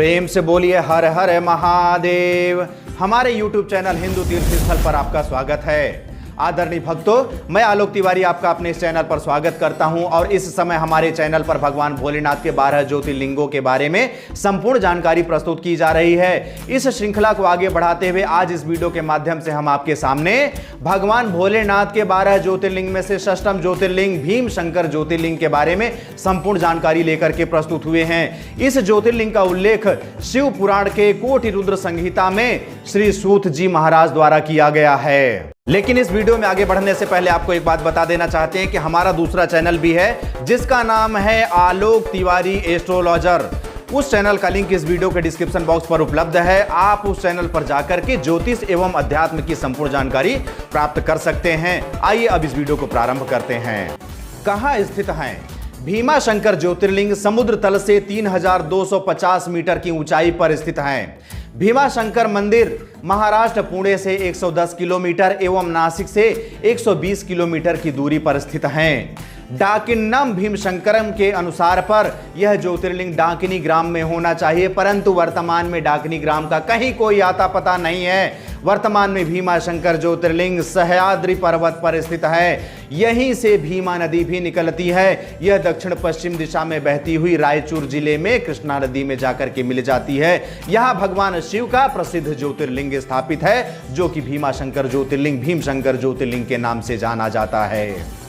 प्रेम से बोलिए हर हर महादेव। हमारे YouTube चैनल हिंदू तीर्थ स्थल पर आपका स्वागत है। आदरणीय भक्तों, मैं आलोक तिवारी आपका अपने इस चैनल पर स्वागत करता हूं और इस समय हमारे चैनल पर भगवान भोलेनाथ के 12 ज्योतिर्लिंगों के बारे में संपूर्ण जानकारी प्रस्तुत की जा रही है। इस श्रृंखला को आगे बढ़ाते हुए आज इस वीडियो के माध्यम से हम आपके सामने भगवान भोलेनाथ के 12 ज्योतिर्लिंग में से षष्ठम ज्योतिर्लिंग भीम शंकर ज्योतिर्लिंग के बारे में संपूर्ण जानकारी लेकर के प्रस्तुत हुए हैं। इस ज्योतिर्लिंग का उल्लेख शिव पुराण के कोटि रुद्र संहिता में श्री सूत जी महाराज द्वारा किया गया है। लेकिन इस वीडियो में आगे बढ़ने से पहले आपको एक बात बता देना चाहते हैं कि हमारा दूसरा चैनल भी है जिसका नाम है आलोक तिवारी एस्ट्रोलॉजर। उस चैनल का लिंक इस वीडियो के डिस्क्रिप्शन बॉक्स पर उपलब्ध है। आप उस चैनल पर जाकर के ज्योतिष एवं अध्यात्म की संपूर्ण जानकारी प्राप्त कर सकते हैं। आइए अब इस वीडियो को प्रारंभ करते हैं। कहाँ स्थित है भीमा शंकर ज्योतिर्लिंग? समुद्र तल से 3250 मीटर की ऊंचाई पर स्थित है। भीमा शंकर मंदिर महाराष्ट्र पुणे से 110 किलोमीटर एवं नासिक से 120 किलोमीटर की दूरी पर स्थित हैं। डाकिन्नम भीमशंकरम के अनुसार पर यह ज्योतिर्लिंग डाकिनी ग्राम में होना चाहिए, परंतु वर्तमान में डाकिनी ग्राम का कहीं कोई आता पता नहीं है। वर्तमान में भीमा शंकर ज्योतिर्लिंग सह्याद्री पर्वत पर स्थित है। यहीं से भीमा नदी भी निकलती है। यह दक्षिण पश्चिम दिशा में बहती हुई रायचूर जिले में कृष्णा नदी में जाकर के मिल जाती है। यहाँ भगवान शिव का प्रसिद्ध ज्योतिर्लिंग स्थापित है जो कि भीमा शंकर ज्योतिर्लिंग भीम शंकर ज्योतिर्लिंग के नाम से जाना जाता है।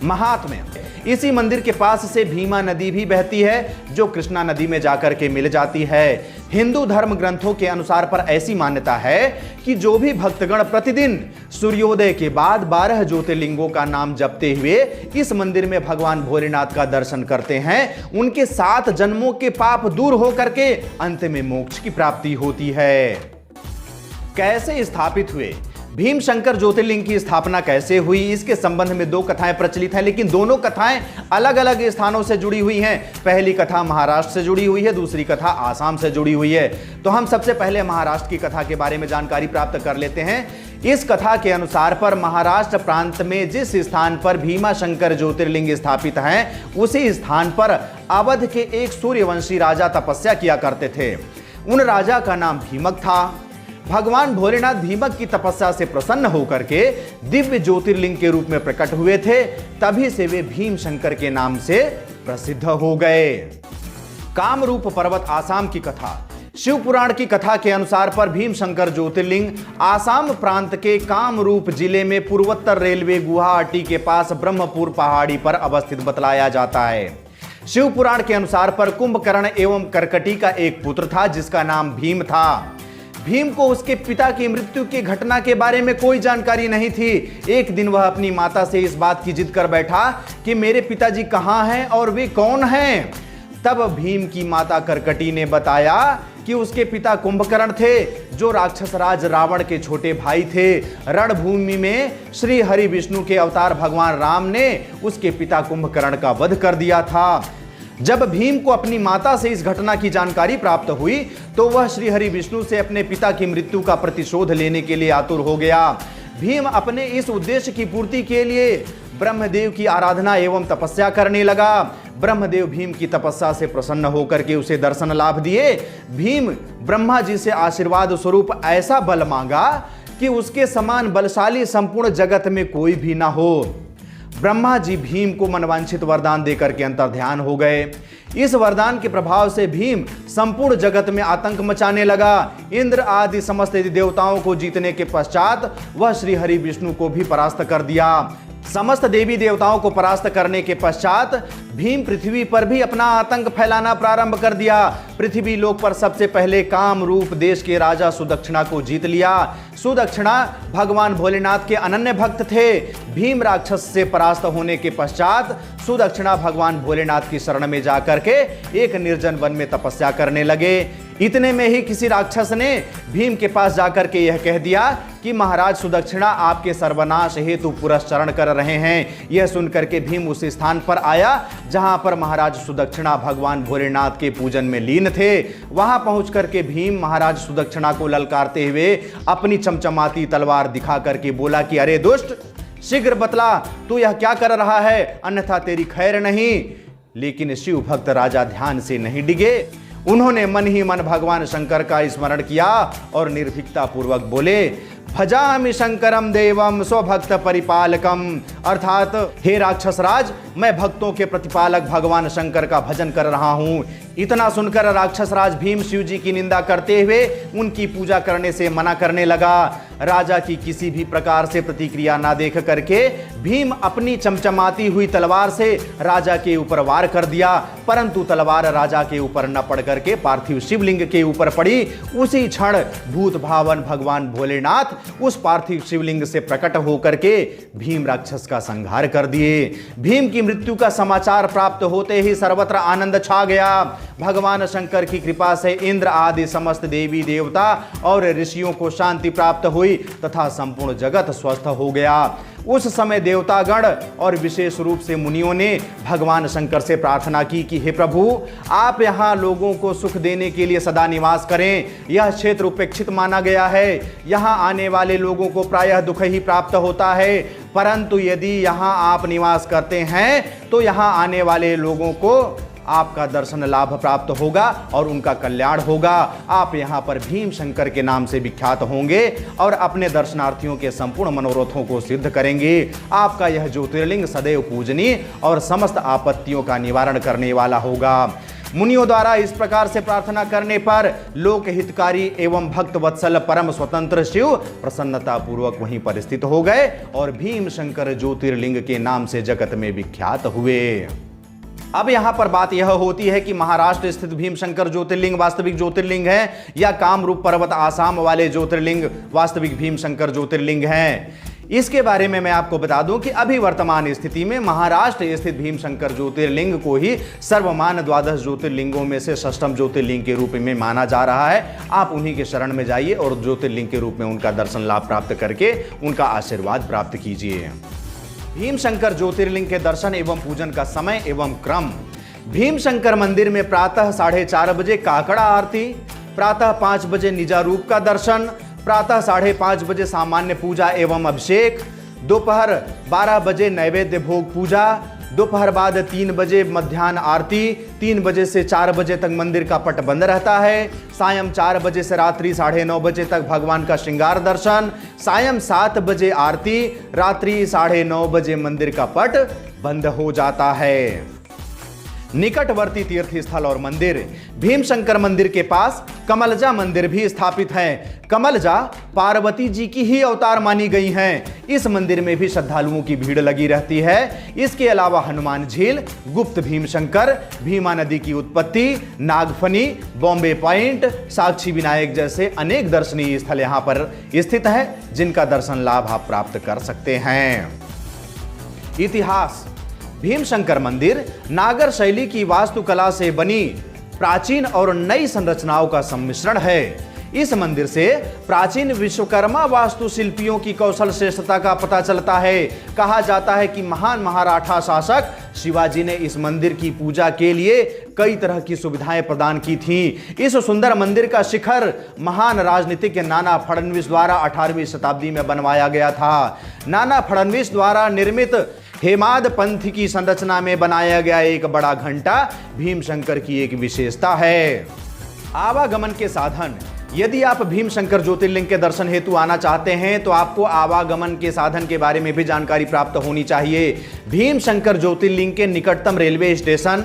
महात्म्य: इसी मंदिर के पास से भीमा नदी भी बहती है जो कृष्णा नदी में जाकर के मिल जाती है। हिंदू धर्म ग्रंथों के अनुसार पर ऐसी मान्यता है कि जो भी भक्तगण प्रतिदिन सूर्योदय के बाद 12 ज्योतिर्लिंगों का नाम जपते हुए इस मंदिर में भगवान भोलेनाथ का दर्शन करते हैं, उनके 7 जन्मों के पाप दूर होकर के अंत में मोक्ष की प्राप्ति होती है। कैसे स्थापित हुए भीम शंकर ज्योतिर्लिंग की स्थापना कैसे हुई, इसके संबंध में 2 कथाएं प्रचलित हैं, लेकिन दोनों कथाएं अलग अलग स्थानों से जुड़ी हुई हैं। पहली कथा महाराष्ट्र से जुड़ी हुई है, दूसरी कथा आसाम से जुड़ी हुई है। तो हम सबसे पहले महाराष्ट्र की कथा के बारे में जानकारी प्राप्त कर लेते हैं। इस कथा के अनुसार पर महाराष्ट्र प्रांत में जिस स्थान पर भीमा शंकर ज्योतिर्लिंग स्थापित हैं, उसी स्थान पर अवध के एक सूर्यवंशी राजा तपस्या किया करते थे। उन राजा का नाम भीमक था। भगवान भोलेनाथ भीमक की तपस्या से प्रसन्न होकर के दिव्य ज्योतिर्लिंग के रूप में प्रकट हुए थे। तभी से वे भीम शंकर के नाम से प्रसिद्ध हो गए। कामरूप पर्वत आसाम की कथा: शिव पुराण की कथा के अनुसार पर भीम शंकर ज्योतिर्लिंग आसाम प्रांत के कामरूप जिले में पूर्वोत्तर रेलवे गुवाहाटी के पास ब्रह्मपुर पहाड़ी पर अवस्थित बतलाया जाता है। शिव पुराण के अनुसार पर कुंभकर्ण एवं करकटी का एक पुत्र था जिसका नाम भीम था। भीम को उसके पिता की मृत्यु की घटना के बारे में कोई जानकारी नहीं थी। एक दिन वह अपनी माता से इस बात की जिद कर बैठा कि मेरे पिताजी कहाँ हैं और वे कौन हैं। तब भीम की माता करकटी ने बताया कि उसके पिता कुंभकर्ण थे जो राक्षस राज रावण के छोटे भाई थे। रणभूमि में श्री हरि विष्णु के अवतार भगवान राम ने उसके पिता कुंभकर्ण का वध कर दिया था। जब भीम को अपनी माता से इस घटना की जानकारी प्राप्त हुई तो वह श्री हरि विष्णु से अपने पिता की मृत्यु का प्रतिशोध लेने के लिए आतुर हो गया। भीम अपने इस उद्देश्य की पूर्ति के लिए ब्रह्मदेव की आराधना एवं तपस्या करने लगा। ब्रह्मदेव भीम की तपस्या से प्रसन्न होकर के उसे दर्शन लाभ दिए। भीम ब्रह्मा जी से आशीर्वाद स्वरूप ऐसा बल मांगा कि उसके समान बलशाली संपूर्ण जगत में कोई भी ना हो। ब्रह्मा जी भीम को मनवांछित वरदान देकर के अंतर्ध्यान हो गए। इस वरदान के प्रभाव से भीम संपूर्ण जगत में आतंक मचाने लगा। इंद्र आदि समस्त देवताओं को जीतने के पश्चात वह श्री हरि विष्णु को भी परास्त कर दिया। समस्त देवी देवताओं को परास्त करने के पश्चात भीम पृथ्वी पर भी अपना आतंक फैलाना प्रारंभ कर दिया। पृथ्वी लोक पर सबसे पहले कामरूप देश के राजा सुदक्षिणा को जीत लिया। सुदक्षिणा भगवान भोलेनाथ के अनन्य भक्त थे। भीम राक्षस से परास्त होने के पश्चात सुदक्षिणा भगवान भोलेनाथ की शरण में जाकर के एक निर्जन वन में तपस्या करने लगे। इतने में ही किसी राक्षस ने भीम के पास जाकर के यह कह दिया कि महाराज सुदक्षिणा आपके सर्वनाश हेतु पुरस्चरण कर रहे हैं। यह सुनकर के भीम उस स्थान पर आया जहां पर महाराज सुदक्षिणा भगवान भोलेनाथ के पूजन में लीन थे। वहां पहुंच करके भीम महाराज सुदक्षिणा को ललकारते हुए अपनी चमचमाती तलवार दिखा करके बोला कि अरे दुष्ट, शीघ्र बतला तू यह क्या कर रहा है, अन्यथा तेरी खैर नहीं। लेकिन शिव भक्त राजा ध्यान से नहीं डिगे। उन्होंने मन ही मन भगवान शंकर का स्मरण किया और निर्भीकता पूर्वक बोले, भजामि शंकरम देवम स्वभक्त परिपालकम, अर्थात हे राक्षस राज, मैं भक्तों के प्रतिपालक भगवान शंकर का भजन कर रहा हूं। इतना सुनकर राक्षस राज भीम शिव जी की निंदा करते हुए उनकी पूजा करने से मना करने लगा। राजा की किसी भी प्रकार से प्रतिक्रिया ना देख करके भीम अपनी चमचमाती हुई तलवार से राजा के ऊपर वार कर दिया, परंतु तलवार राजा के ऊपर न पड़ करके पार्थिव शिवलिंग के ऊपर पड़ी। उसी क्षण भूत भावन भगवान भोलेनाथ उस पार्थिव शिवलिंग से प्रकट होकर के भीम राक्षस का संहार कर दिए। भीम की मृत्यु का समाचार प्राप्त होते ही सर्वत्र आनंद छा गया। भगवान शंकर की कृपा से इंद्र आदि समस्त देवी देवता और ऋषियों को शांति प्राप्त हुई तथा संपूर्ण जगत स्वस्थ हो गया। उस समय देवतागण और विशेष रूप से मुनियों ने भगवान शंकर से प्रार्थना की कि हे प्रभु, आप यहाँ लोगों को सुख देने के लिए सदा निवास करें। यह क्षेत्र उपेक्षित माना गया है, यहाँ आने वाले लोगों को प्रायः दुख ही प्राप्त होता है, परंतु यदि यहाँ आप निवास करते हैं तो यहाँ आने वाले लोगों को आपका दर्शन लाभ प्राप्त होगा और उनका कल्याण होगा। आप यहाँ पर भीम शंकर के नाम से विख्यात होंगे और अपने दर्शनार्थियों के संपूर्ण मनोरथों को सिद्ध करेंगे। आपका यह ज्योतिर्लिंग सदैव पूजनीय और समस्त आपत्तियों का निवारण करने वाला होगा। मुनियों द्वारा इस प्रकार से प्रार्थना करने पर लोक हितकारी एवं भक्त वत्सल परम स्वतंत्र शिव प्रसन्नता पूर्वक वहीं पर स्थित हो गए और भीम शंकर ज्योतिर्लिंग के नाम से जगत में विख्यात हुए। अब यहां पर बात यह होती है कि महाराष्ट्र स्थित भीमशंकर ज्योतिर्लिंग वास्तविक ज्योतिर्लिंग है या कामरूप पर्वत आसाम वाले ज्योतिर्लिंग वास्तविक भीमशंकर ज्योतिर्लिंग हैं। इसके बारे में मैं आपको बता दूं कि अभी वर्तमान स्थिति में महाराष्ट्र स्थित भीमशंकर ज्योतिर्लिंग को ही सर्वमान्य द्वादश ज्योतिर्लिंगों में से षष्ठम ज्योतिर्लिंग के रूप में माना जा रहा है। आप उन्हीं के शरण में जाइए और ज्योतिर्लिंग के रूप में उनका दर्शन लाभ प्राप्त करके उनका आशीर्वाद प्राप्त कीजिए। भीमशंकर ज्योतिर्लिंग के दर्शन एवं पूजन का समय एवं क्रम। भीमशंकर मंदिर में प्रातः 4:30 बजे काकड़ा आरती, प्रातः 5 बजे निजारूप का दर्शन, प्रातः 5:30 बजे सामान्य पूजा एवं अभिषेक, दोपहर 12 बजे नैवेद्य भोग पूजा, दोपहर बाद 3 बजे मध्याह्न आरती, 3 बजे से 4 बजे तक मंदिर का पट बंद रहता है, सायं 4 बजे से रात्रि 9:30 बजे तक भगवान का श्रृंगार दर्शन, सायं 7 बजे आरती, रात्रि 9:30 बजे मंदिर का पट बंद हो जाता है। निकटवर्ती तीर्थ स्थल और मंदिर। भीमशंकर मंदिर के पास कमलजा मंदिर भी स्थापित है। कमलजा पार्वती जी की ही अवतार मानी गई हैं। इस मंदिर में भी श्रद्धालुओं की भीड़ लगी रहती है। इसके अलावा हनुमान झील, गुप्त भीमशंकर, भीमा नदी की उत्पत्ति, नागफनी, बॉम्बे पॉइंट, साक्षी विनायक जैसे अनेक दर्शनीय स्थल यहाँ पर स्थित है जिनका दर्शन लाभ आप प्राप्त कर सकते हैं। इतिहास। भीमशंकर मंदिर नागर शैली की वास्तुकला से बनी प्राचीन और नई संरचनाओं का सम्मिश्रण है। इस मंदिर से प्राचीन विश्वकर्मा वास्तुशिल्पियों की कौशल श्रेष्ठता का पता चलता है। कहा जाता है कि महान मराठा शासक शिवाजी ने इस मंदिर की पूजा के लिए कई तरह की सुविधाएं प्रदान की थीं। इस सुंदर मंदिर का शिखर महान राजनीतिक नाना फडणवीस द्वारा 18वीं शताब्दी में बनवाया गया था। नाना फडणवीस द्वारा निर्मित हेमाद पंथ की संरचना में बनाया गया एक बड़ा घंटा भीमशंकर की एक विशेषता है। आवागमन के साधन। यदि आप भीमशंकर ज्योतिर्लिंग के दर्शन हेतु आना चाहते हैं तो आपको आवागमन के साधन के बारे में भी जानकारी प्राप्त होनी चाहिए। भीमशंकर ज्योतिर्लिंग के निकटतम railway station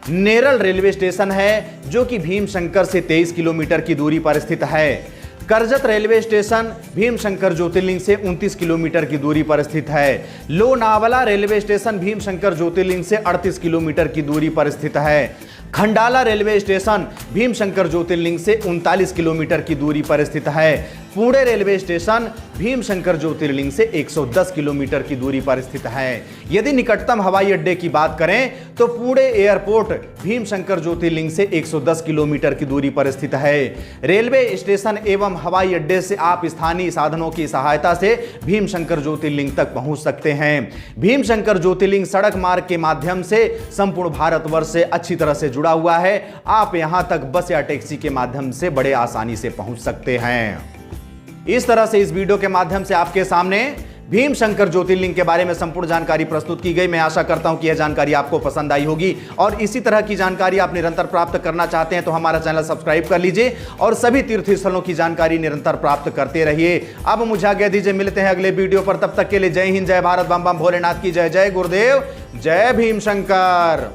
Neral railway station है, जो कि भीमशंकर से 23 किलोमीटर की दूरी पर स्थित है। करजत रेलवे स्टेशन भीमशंकर ज्योतिर्लिंग से 29 किलोमीटर की दूरी पर स्थित है। लोनावला रेलवे स्टेशन भीमशंकर ज्योतिर्लिंग से 38 किलोमीटर की दूरी पर स्थित है। खंडाला रेलवे स्टेशन भीमशंकर ज्योतिर्लिंग से 39 किलोमीटर की दूरी पर स्थित है। पुणे रेलवे स्टेशन भीमशंकर ज्योतिर्लिंग से 110 किलोमीटर की दूरी पर स्थित है। यदि निकटतम हवाई अड्डे की बात करें तो पुणे एयरपोर्ट भीमशंकर ज्योतिर्लिंग से 110 किलोमीटर की दूरी पर स्थित है। रेलवे स्टेशन एवं हवाई अड्डे से आप स्थानीय साधनों की सहायता से भीमशंकर ज्योतिर्लिंग तक पहुंच सकते हैं। भीमशंकर ज्योतिर्लिंग सड़क मार्ग के माध्यम से संपूर्ण भारतवर्ष से अच्छी तरह से जुड़ा हुआ है। आप यहां तक बस या टैक्सी के माध्यम से बड़े आसानी से पहुंच सकते हैं। इस तरह से इस वीडियो के माध्यम से आपके सामने भीम शंकर ज्योतिर्लिंग के बारे में संपूर्ण जानकारी प्रस्तुत की गई। मैं आशा करता हूं कि यह जानकारी आपको पसंद आई होगी और इसी तरह की जानकारी आप निरंतर प्राप्त करना चाहते हैं तो हमारा चैनल सब्सक्राइब कर लीजिए और सभी तीर्थ स्थलों की जानकारी निरंतर प्राप्त करते रहिए। अब मुझे आज्ञा दीजिए, मिलते हैं अगले वीडियो पर। तब तक के लिए जय हिंद, जय भारत, बम बम भोलेनाथ की जय। जय गुरुदेव, जय भीम शंकर।